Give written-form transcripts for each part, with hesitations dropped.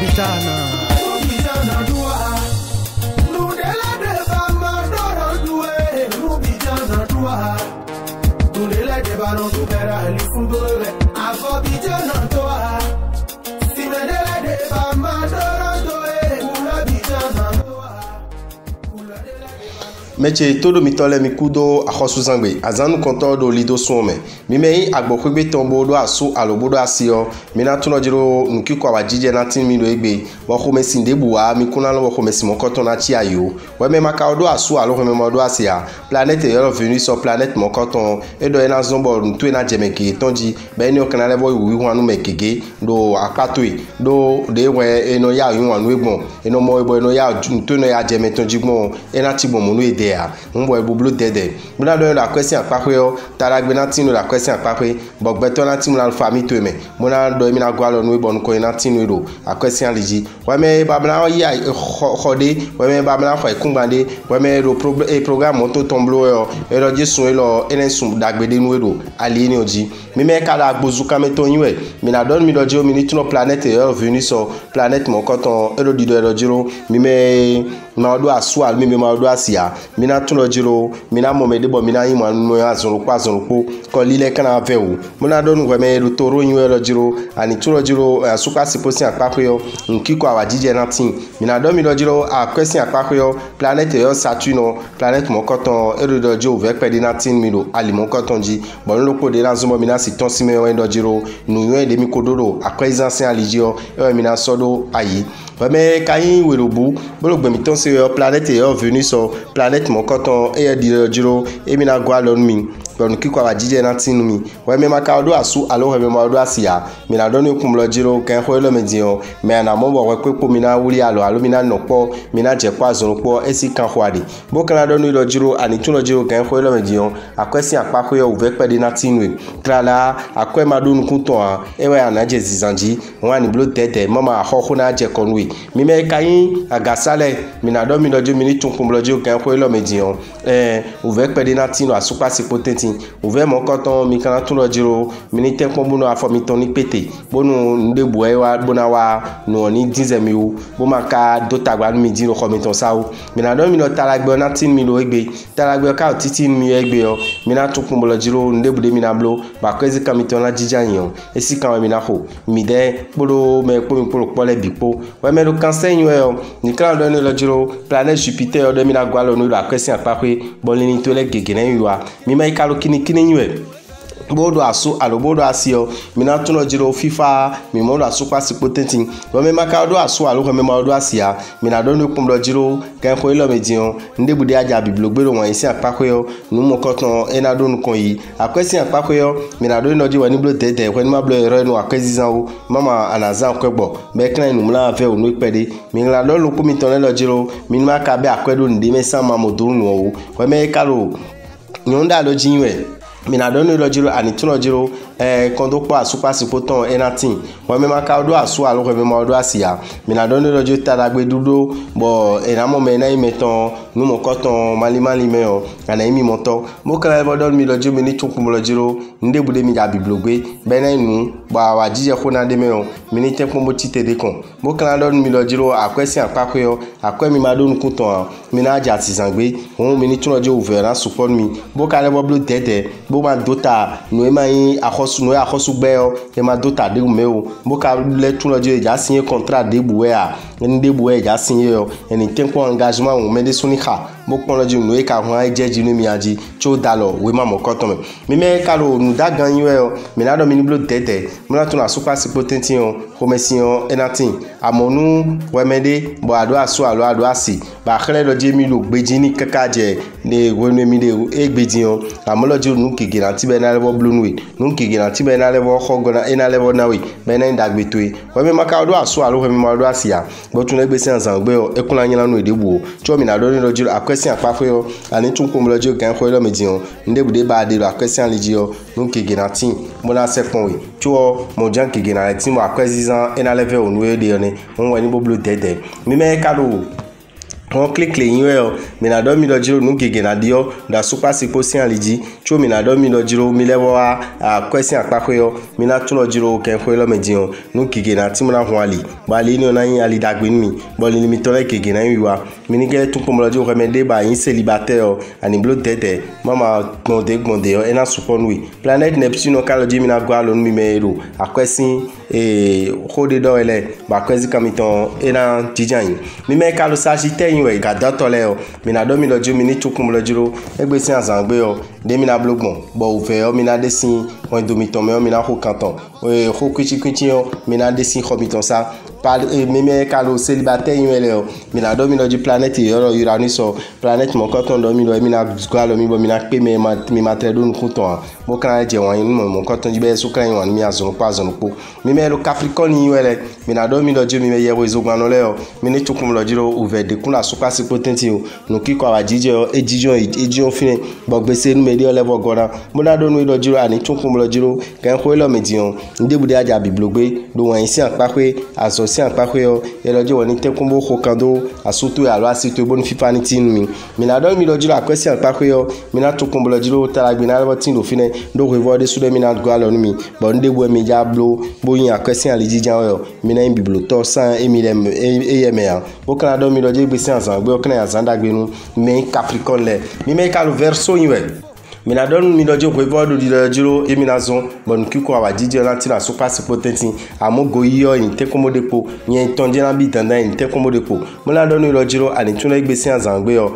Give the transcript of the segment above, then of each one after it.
Rubitana. Meche todo mitole mikudo akhosu zangbe azanu konto do lido suome mimei agbokwe tombo do asu alobodo asio mina tuno jiro nkiko awajije na 10 milo egbe wo khome sindebuwa mikuna lo khome simokoto na chi ayo we me maka do asu alo khome modo asia planète yo venu sur planète mokoto edo ena zombo ntu ena jemeke tonji be ni okana levo wi hanu mekege do akatoi do de we eno ya yu hanu egbon eno mo ebo eno ya ntu no ya jeme tonji gbon ena ti gbon munu ede mbo ebublo dede muna do la question apakwe taragbe na tinu la question apakwe bogbeto na tinu la famille to me muna do mi na gwalo no ibon ko na tinu ro a question liji wa me babna ya khode wa me babna fa ikungbande wa me ro programme to tomblo yo e ro jesun e lo enen sun dagbede nu ro ali ni oji mi me kala agbozuka meto yinwe mi na don mi do je o mi ni tuno planète yo venu so planète mo koton e ro dido e ro jiro mi me ma do asu al mi me ma do asia mina tuno jiro mina momede bo mina yimo anu azunruko ko lile kana vewu muna donu gweme ru toro yinwe ro jiro ani tuno jiro asuka siposi apakoyo nkiko awajije na tin mina do mi ro jiro a question apakoyo planète yo Saturne planète mokoton e ro jo ve pedi na tin milo ali mokoton ji bon lo ko de na zumo mina si ton si me yo ndo jiro nu yo de mi kodoro akwa ancien aligio e mina sodo ayi mais kayin werobu bolo gbemi ton se planète yo venu sur planète mon coton e di jiro e mina gwa lon mi don kiko awajije na tinu mi we me maka odo asu alo we me ma odo asia mina don ni kumlo jiro kan ho lo medion me na mo bo we po mina wuri alo mina nopo mina je kwa zonpo esi kan hwade bo kan don ni lo jiro ani tun lo jiro kan ho lo medion akwesi apako yo uve pe de na tinu trala akwe madun kunton e we anaje zizanji won ani blo tete mama ho na je konwe mi me kayin agasale mina do mi dojo mi ni tun kumlo jiro kan ho lo medion uve pe de na tinu asupa sipotenti ouve mon koton mi kana tun lo jiro mi ni te pon bunu afo mi ton ni pete bonu ndebu e wa bona wa no ni 10 mi o bo maka do tagba mi di ro mi ton sa o mi na do mi lo talagbe na 10 mi lo egbe talagbe ka o titi mi egbe o mi na tun kumlo jiro ndebu de mi na blo ba ko ezi kan mi ton na jija yan esi kan mi na ho mi de polo me po mi polo pole bipo we me lo kan sen yo ni kan do ni lo jiro planète Jupiter o de mi na gwa lo no lo akwesi apakwe bon ni to le gege na yuwa mi mai kalo kini nywe bodo asu alobodo asio mina tuno jiro FIFA mi modo asu kwasi potenti wo me maka do asu alo me modo asia mina do no kumdo jiro kan ko ilo medion ndebude aja bibliogbero won isi apakoyo nu mo koton ena do nu kon yi akwesi apakoyo mina do no jiwa ni blo tete ko ni ma blo ero nu akwezizan o mama anazan ko gbo be kan nu mla ave o no ipede mi la do lu ko mi ton lo jiro mi ma ka be akwedo ndi me san ma moduru nu o wo me kalo nyonda lo jinwe mina donu lo jiro ani tuno jiro kondo pa super sipoton enatin wo me maka odo asu alo me ma odo asia mina donu lo jiro taragbe dudo bo enamo me na imeton nu mo koton mali me o ana imi moto mo kala bo don mi lo jiro mi ni tunku mo lo jiro ndebude mi ja biblogbe be na nu ba wa jije ko na de me o mi ni te mo tite de kon mo kala don mi lo jiro akwesi apako yo akwe mi ma donu kuton mi na ja tisangbe won mi ni tuno jiro ouvert support mi bo kala bo blo tete bo ma dota no e ma yin akhosu no akhosu gbe o e ma dota de me o bo ka le tun lojo eja signé contrat de buwe a ni de buwe eja signé o eni tempo engagement o me de suni kha bo pon lojo no e ka hon ejeji no mi aji cho dalo we ma mo koton me me kalo nu da gan yin o me na do mi ni blo tete mo na tun na super potenti o commerciant enatin amonu we me de bo ado asu alo ado asi ba khle lojo mi lo gbeji ni kakaje ne wonu mi de egbeji o amolojo nu kigina ti be na level blue we nu kigina ti be na level khogona ina level na we be na ndagbetwe we me maka odo asu alo we me odo asia bo tun egbe si ansan gbe o ekunla yin lanu edebu o cho mi na do ni lojo akwesi apafo yo ani tun ko mo lojo gan ko lo meji o ndebude ba de lo akwesi anliji o nu kigina tin mo na sekon we cho mo jan kigina tin mo akwesi zan ina level onu e de ni won we ni bo blue dede mi me kalo on clique les emails mina do mi do jiro nu gege na dio da super sipo si aliji cho mina do mi do jiro mi lewo a question apako yo mina tun do jiro ken ko lo medin nu gege na ti muna ho ali ba le ni ona yin ali dagbe mi bo ni mi to le gege na yin wa mi ni ge tun ko mo lo jiro remede ba yin célibataire ani blo tete mama gbonde yo ena support wi planet neptune ka lo ji mina gwa lo mi mero a question khode do ele ba question kamiton ena jijan mi me ka lo Sagittaire we ga dotole o mina do mi lo ju mi ni tukun lo juro egbe si azan gbe o de mina blogbon bo ufe o mina desin o do mi ton me o mina ho kanton ho kwiti o mina desin ho mi ton sa pa me ka lo célibataire yin ele o mina do mi lo ju planète yo Uranus o planète mon kanton do mi lo mina gwa lo mi bo mina pe mi ma tre do nkun ton mo kan je won yin mo kanton ji be so kan yin won mi azun pa azun po mi me lo Capricorne yin ele mina do mi lo ju mi me ye wo izogban lo le o mi ni tukun lo juro uve de kun la super potenti o no kiko awajije o ejijon fine bogbese nu medio level gora mo da do nu do jiro ani tun kun lo jiro kan ko lo medion ndebude aja biblogbe do wan si anpa pe aso si anpa pe o e lo je woni tekun bo ko kando asutu ya lo asitu bo nu fifa ni tin mi na do mi lo jiro akwesi anpa pe o mi na tun kun lo jiro tara gbe na lo tin do fine do revoir de sude mi na go alo mi bo ndebu mi ja blo bo yin akwesi ali jijan o mi na yin biblo to san emilem eyeme o kan do mi lo je gbe si ansan gbe o kan azan dagbe nu me Capricorne le mi me ka lo verso yin we mina don mi dojo ko ibodo di jiro emi na zon bon kiko awa jije na ti na super potenti amogo iyo yin te komodepo yen tonje na bi dandan yin te komodepo mo la don lo jiro ani tun le gbe si azan gbe o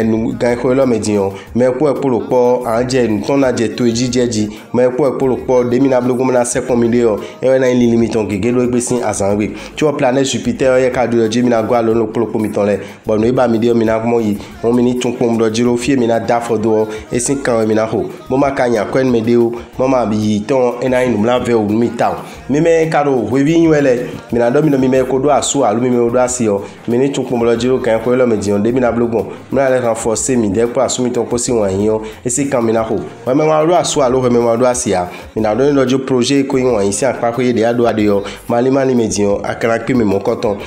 nu gan ko lo medin o me po epolopo anje nu ton na je to jijeji me po epolopo de mi na blogo mo na second mi de o e na in limit on gege lo gbe si azan gbe ti o planet Jupiter ye ka do je mi na gwa lo no polopo mi ton le bon no e ba mi de o mi na mo yi mo mi ni tun pom do jiro fie mi na da fodo e sin kan mi na ho mo ma kanya kwen medeo mo ma bi ton ena inu la ve o mi taw mi me karo we bi nwele mi na do mi no mi me ko do asu alu mi me do asi o mi ni tun pom lo jiro kan ko lo me di on de mi na blogbon mi na le renforcer mi de pa asu mi ton ko si wan yin o e si kan mi na ho we me ma do asu alu we me ma do asi a mi na do ni lojo projet ko yin wan yin si apa ko ye de ado ade yo mali me di on akara pe mi mo koton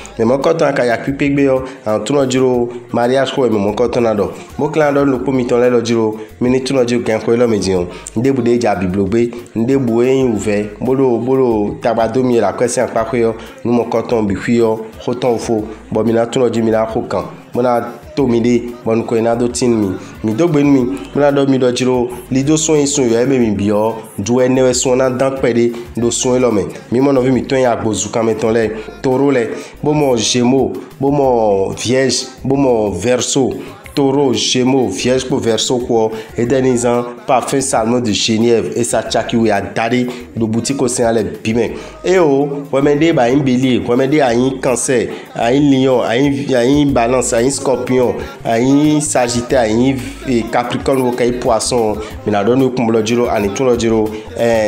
aka ya pipe gbe yo an tun lo jiro mariage ko me mo koton na do mo clan do lo po mi ton le lo jiro mi ni tun lo jiro kan ko lo me di on ndebude ja biblogbe ndebu eyin uve bolo tabadomi la question pa ko yo nu mo koton bi fi yo hoton fo bo mi na tun lo jiro mi na ko kan mo na to mi de bon ko ina do tin mi dogbe mi mo na do mi do jiro lido son isun yo e me mi bi o du ene son na dan pede do son lo me mi mo no vi mi ton ya gbozu kan meton le toro le bo mo Gémeaux bo mo Vierge bo mo Verseau Taureau, Gémeaux, Vierge pour Verseau quoi et denizan parfum salmon de Genève et ça chaki ou ya dadi do boutique au sein les bimé et oh wemende ba un bélier wemende a un cancer a un lion a un balance a un scorpion a un sagittaire a un capricorne ou kai poisson mais na donne comme le jiro ani tout le jiro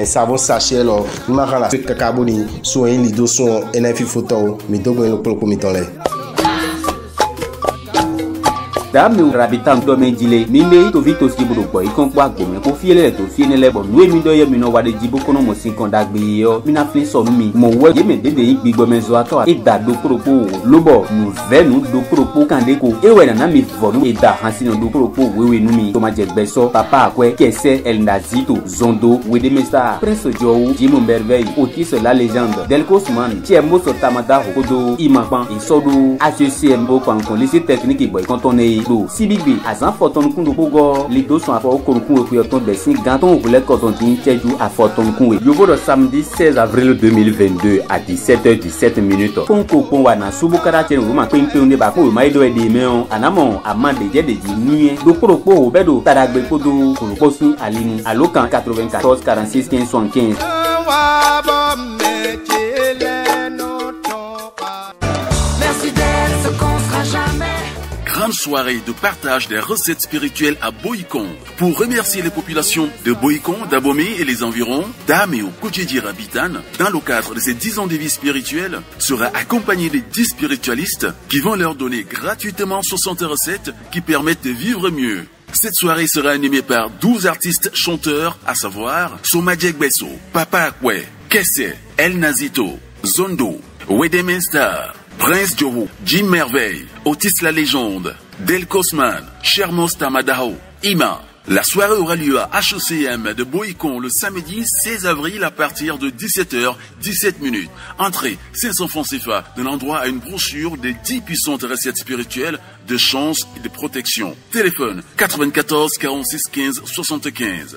savon sachet lo ni ma kan la kakaboni so un lido so NF photo mi dogo en lo ko mi ton le dame rabitan do me jile mi me to vito si budo boy kon pa go me ko fiele to fiene le bo nu mi do ye mi no wade jibo kono mo sin kon dagbe yo mi na flin so nu mi mo wo ye me dede yin gbigbo me zo ato e da do propo lobo nu ve nu do propo kan de ko e we na mi vo nu e da han sin do propo wewe nu mi to ma je gbe so papa akwe kese el nazito zondo we de mesta prince jowo jimo merveille otis la légende del cosman ti e mo so tamada ho do imapan e so do HCM o kan kon lycée technique boy kon ton e do sibigbe azan foton kun do pogo li do son afo korukun e ton besin ganton voulait koton tin cheju afoton kun e yobo do samedi 16 avril 2022 à 17h17 fonko pon wa na subu karache roma pempe onde ba ko mai do e de meon anamo amande je de ji nuye do poropo o bedo taragbe kodo koropo sun alinu alokan 94 46 15 75 Grande soirée de partage des recettes spirituelles à Boycon. Pour remercier les populations de Boycon, d'Abomey et les environs, Dameo Koudjedji Rabitan, dans le cadre de ces 10 ans de vie spirituelle, sera accompagné de 10 spiritualistes qui vont leur donner gratuitement 60 recettes qui permettent de vivre mieux. Cette soirée sera animée par 12 artistes chanteurs, à savoir Somadjek Besso, Papa Akwe, Kesse, El Nazito, Zondo, Wedemenstar, Prince Joho, Jim Merveille, Otis la légende, Del Cosman, Chermos Tamadao, Ima. La soirée aura lieu à HECM de Boycon le samedi 16 avril à partir de 17h17. Entrée 500 francs CFA. De l'endroit à une brochure des 10 puissantes recettes spirituelles de chance et de protection. Téléphone 94 46 15 75.